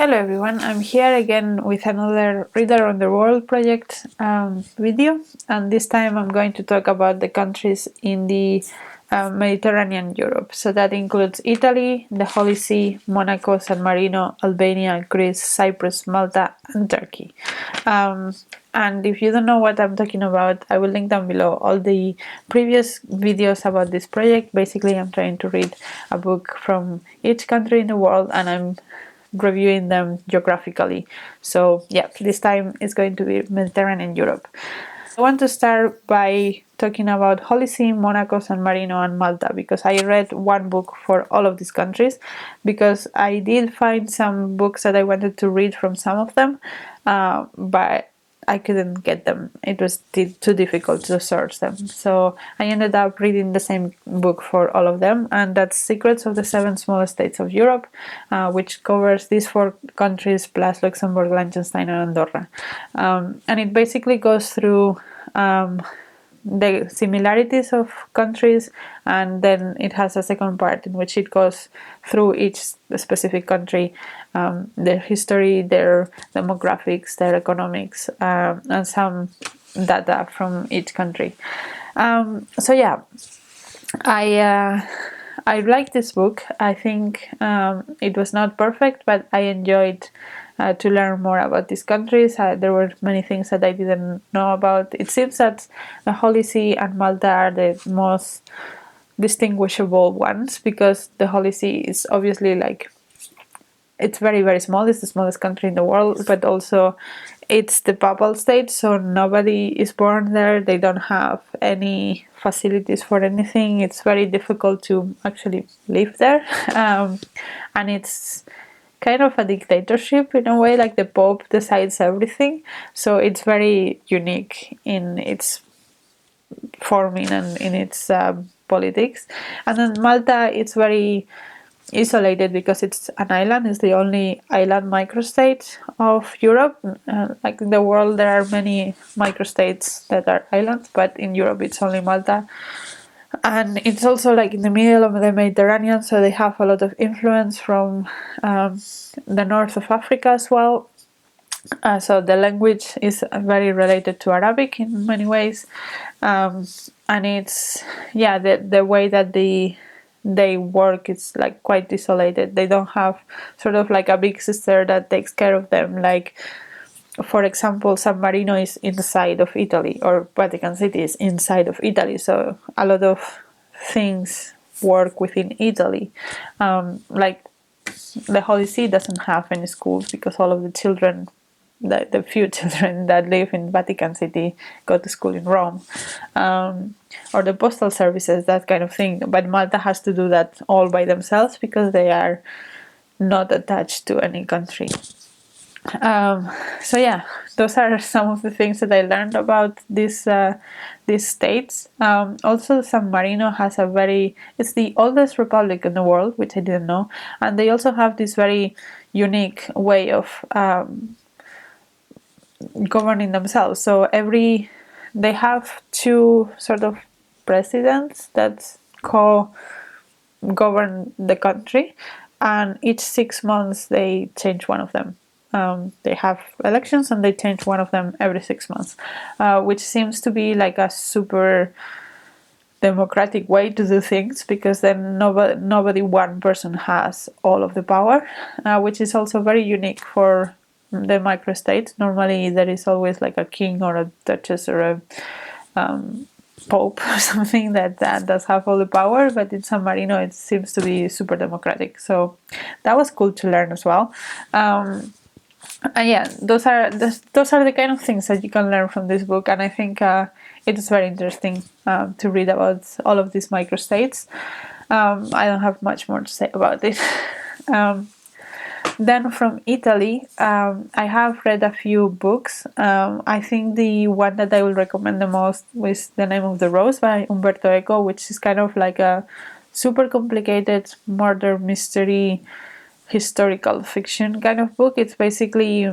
Hello everyone, I'm here again with another Reader on the World project video, and this time I'm going to talk about the countries in the Mediterranean Europe. So that includes Italy, the Holy See, Monaco, San Marino, Albania, Greece, Cyprus, Malta, and Turkey. And if you don't know what I'm talking about, I will link down below all the previous videos about this project. Basically, I'm trying to read a book from each country in the world, and I'm reviewing them geographically. So yeah, this time it's going to be Mediterranean Europe. I want to start by talking about Holy See, Monaco, San Marino, and Malta, because I read one book for all of these countries, because I did find some books that I wanted to read from some of them, but I couldn't get them. It was too difficult to search them. So I ended up reading the same book for all of them, and that's Secrets of the Seven Smallest States of Europe, which covers these 4 countries plus Luxembourg, Liechtenstein, and Andorra. And it basically goes through the similarities of countries, and then it has a second part in which it goes through each specific country, their history, their demographics, their economics, and some data from each country. So yeah, I like this book. I think it was not perfect, but I enjoyed to learn more about these countries. There were many things that I didn't know about. It seems that the Holy See and Malta are the most distinguishable ones, because the Holy See is obviously it's very, very small. It's the smallest country in the world, but also it's the papal state, so nobody is born there. They don't have any facilities for anything. It's very difficult to actually live there. And it's kind of a dictatorship in a way, like the Pope decides everything. So it's very unique in its forming and in its politics. And then Malta, it's very isolated because it's an island. It's the only island microstate of Europe. Like in the world, there are many microstates that are islands, but in Europe, it's only Malta. And it's also like in the middle of the Mediterranean, so they have a lot of influence from the north of Africa as well. So the language is very related to Arabic in many ways, and it's the way that they work is like quite isolated. They don't have sort of like a big sister that takes care of them. Like, for example, San Marino is inside of Italy, or Vatican City is inside of Italy, so a lot of things work within Italy. Like the Holy See doesn't have any schools because all of the children, the few children that live in Vatican City, go to school in Rome, or the postal services, that kind of thing. But Malta has to do that all by themselves because they are not attached to any country. So yeah, those are some of the things that I learned about these states. Also, San Marino has it's the oldest republic in the world, which I didn't know, and they also have this very unique way of governing themselves. So they have 2 sort of presidents that govern the country, and each 6 months they change one of them. They have elections and they change one of them every 6 months, which seems to be like a super democratic way to do things, because then nobody one person has all of the power, which is also very unique for the microstates. Normally there is always like a king or a duchess or a pope or something that does have all the power, but in San Marino it seems to be super democratic. So that was cool to learn as well. And yeah, those are the kind of things that you can learn from this book, and I think it is very interesting to read about all of these microstates. I don't have much more to say about it. Then from Italy, I have read a few books. I think the one that I will recommend the most was The Name of the Rose by Umberto Eco, which is kind of like a super complicated murder mystery historical fiction kind of book. It's basically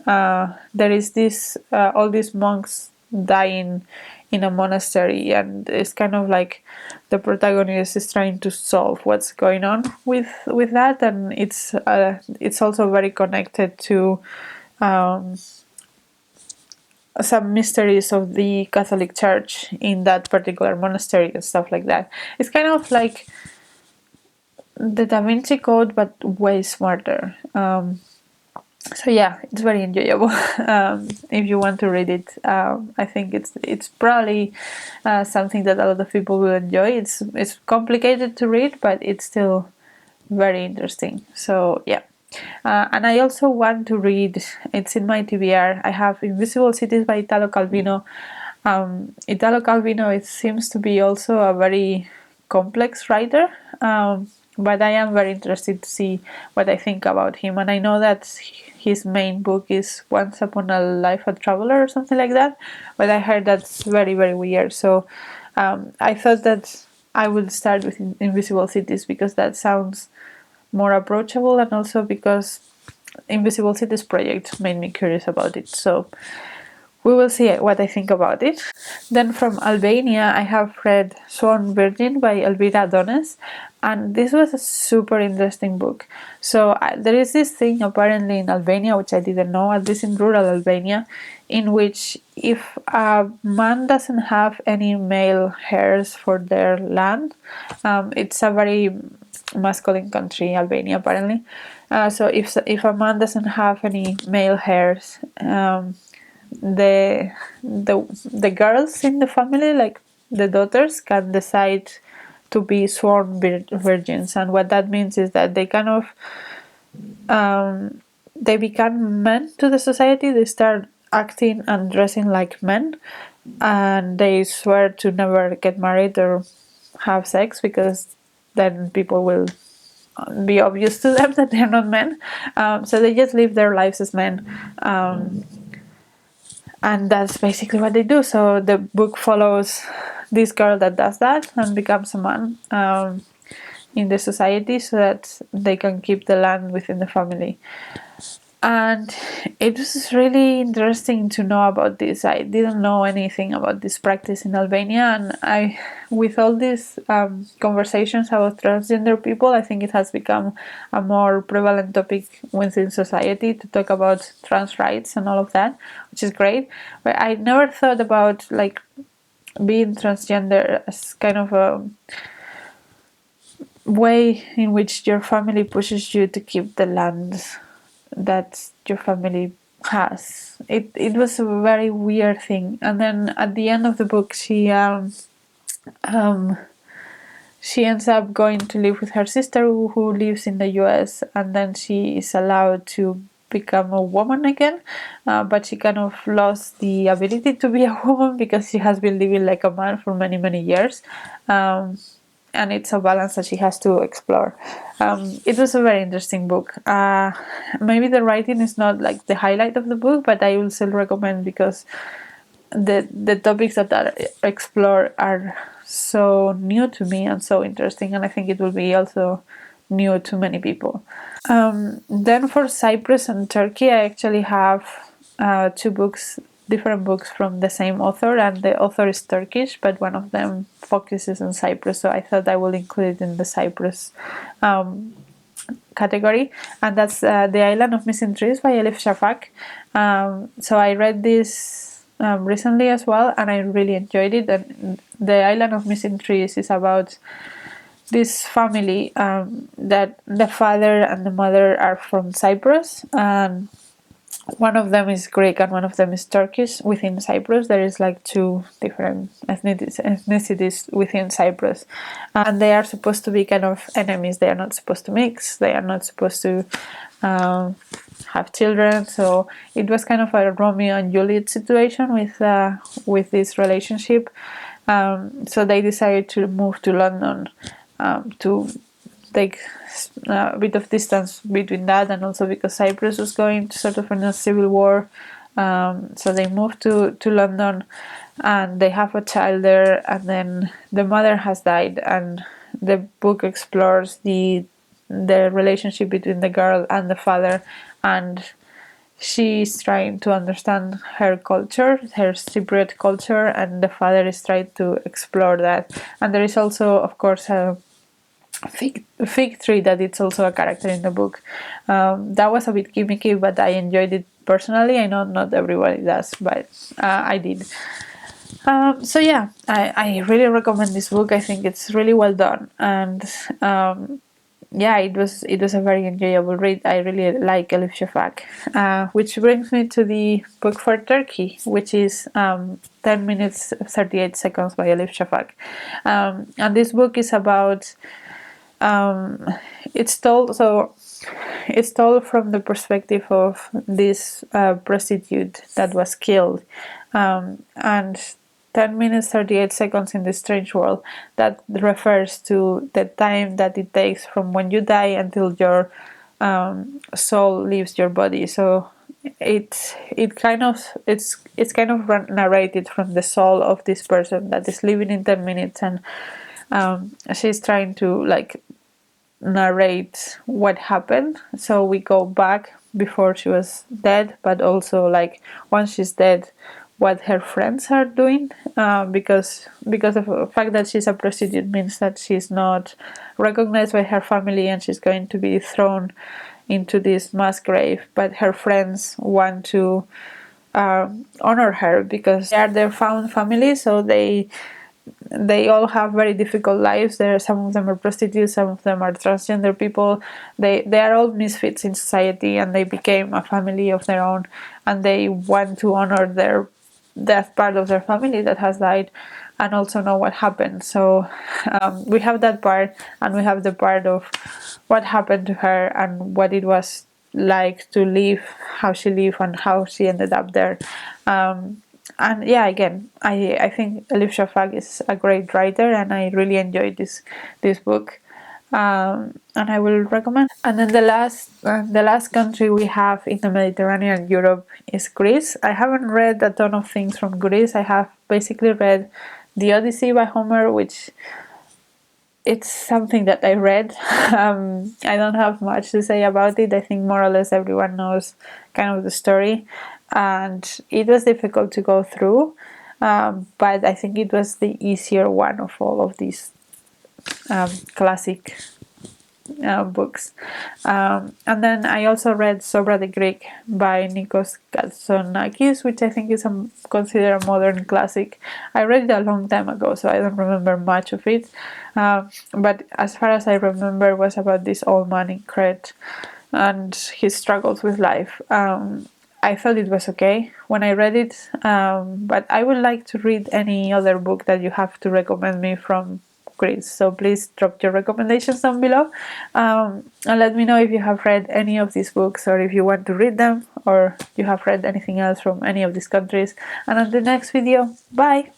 there is all these monks dying in a monastery, and it's kind of like the protagonist is trying to solve what's going on with that, and it's also very connected to some mysteries of the Catholic Church in that particular monastery and stuff like that. It's kind of like the Da Vinci Code, but way smarter. So yeah, it's very enjoyable. If you want to read it, I think it's probably something that a lot of people will enjoy. It's complicated to read, but it's still very interesting. So yeah. And I also want to read, it's in my TBR, I have Invisible Cities by Italo Calvino. Italo Calvino, it seems to be also a very complex writer, but I am very interested to see what I think about him. And I know that his main book is Once Upon a Life a Traveler or something like that, but I heard that's very, very weird. So I thought that I would start with Invisible Cities because that sounds more approachable, and also because Invisible Cities project made me curious about it. So we will see what I think about it. Then from Albania, I have read Sworn Virgin by Elvira Dones, and this was a super interesting book. So there is this thing apparently in Albania, which I didn't know, at least in rural Albania, in which if a man doesn't have any male heirs for their land, it's a very masculine country, Albania, apparently. So if a man doesn't have any male heirs, the girls in the family, like the daughters, can decide to be sworn virgins, and what that means is that they kind of they become men to the society. They start acting and dressing like men, and they swear to never get married or have sex, because then people will be obvious to them that they're not men. So they just live their lives as men. And that's basically what they do. So the book follows this girl that does that and becomes a man in the society, so that they can keep the land within the family. And it was really interesting to know about this. I didn't know anything about this practice in Albania, and with all these conversations about transgender people, I think it has become a more prevalent topic within society to talk about trans rights and all of that, which is great. But I never thought about like being transgender as kind of a way in which your family pushes you to keep the land that your family has. It was a very weird thing. And then at the end of the book, she ends up going to live with her sister who lives in the US, and then she is allowed to become a woman again, but she kind of lost the ability to be a woman because she has been living like a man for many, many years. And it's a balance that she has to explore. It was a very interesting book. Maybe the writing is not like the highlight of the book, but I will still recommend, because the topics that are explored are so new to me and so interesting, and I think it will be also new to many people. Then for Cyprus and Turkey, I actually have two books, different books from the same author, and the author is Turkish, but one of them focuses on Cyprus, so I thought I will include it in the Cyprus category, and that's The Island of Missing Trees by Elif Shark. So I read this recently as well, and I really enjoyed it. And The Island of Missing Trees is about this family that the father and the mother are from Cyprus, and one of them is Greek and one of them is Turkish. Within Cyprus, there is like two different ethnicities within Cyprus, and they are supposed to be kind of enemies. They are not supposed to mix. They are not supposed to have children. So it was kind of a Romeo and Juliet situation with this relationship. So they decided to move to London to take a bit of distance between that, and also because Cyprus was going sort of in a civil war. So they moved to London, and they have a child there, and then the mother has died, and the book explores the relationship between the girl and the father, and she's trying to understand her culture, her Cypriot culture, and the father is trying to explore that. And there is also, of course, a fig tree that it's also a character in the book. That was a bit gimmicky, but I enjoyed it personally. I know not everybody does, but I did. So yeah, I really recommend this book. I think it's really well done, and yeah, it was a very enjoyable read. I really like Elif Shark, which brings me to the book for Turkey, which is 10 minutes 38 seconds by Elif Shark. And this book is about it's told from the perspective of this prostitute that was killed, and 10 minutes 38 seconds in this strange world, that refers to the time that it takes from when you die until your soul leaves your body. So it's kind of narrated from the soul of this person that is living in 10 minutes, and she's trying to like narrate what happened. So we go back before she was dead, but also like once she's dead, what her friends are doing, because of the fact that she's a prostitute means that she's not recognized by her family, and she's going to be thrown into this mass grave. But her friends want to honor her because they are their found family, so they all have very difficult lives. Some of them are prostitutes, some of them are transgender people. They are all misfits in society, and they became a family of their own, and they want to honor that part of their family that has died, and also know what happened. So we have that part, and we have the part of what happened to her and what it was like to live, how she lived, and how she ended up there. And yeah, again, I think Elif Shark is a great writer, and I really enjoyed this book, and I will recommend. And then the last country we have in the Mediterranean Europe is Greece. I haven't read a ton of things from Greece. I have basically read the Odyssey by Homer, which it's something that I read. I don't have much to say about it. I think more or less everyone knows kind of the story, and it was difficult to go through, but I think it was the easier one of all of these classic books. And then I also read Zorba the Greek by Nikos Kazantzakis, which I think is considered a modern classic. I read it a long time ago, so I don't remember much of it. But as far as I remember, it was about this old man in Crete and his struggles with life. I thought it was okay when I read it, but I would like to read any other book that you have to recommend me from Greece. So please drop your recommendations down below, and let me know if you have read any of these books, or if you want to read them, or you have read anything else from any of these countries. And on the next video, bye!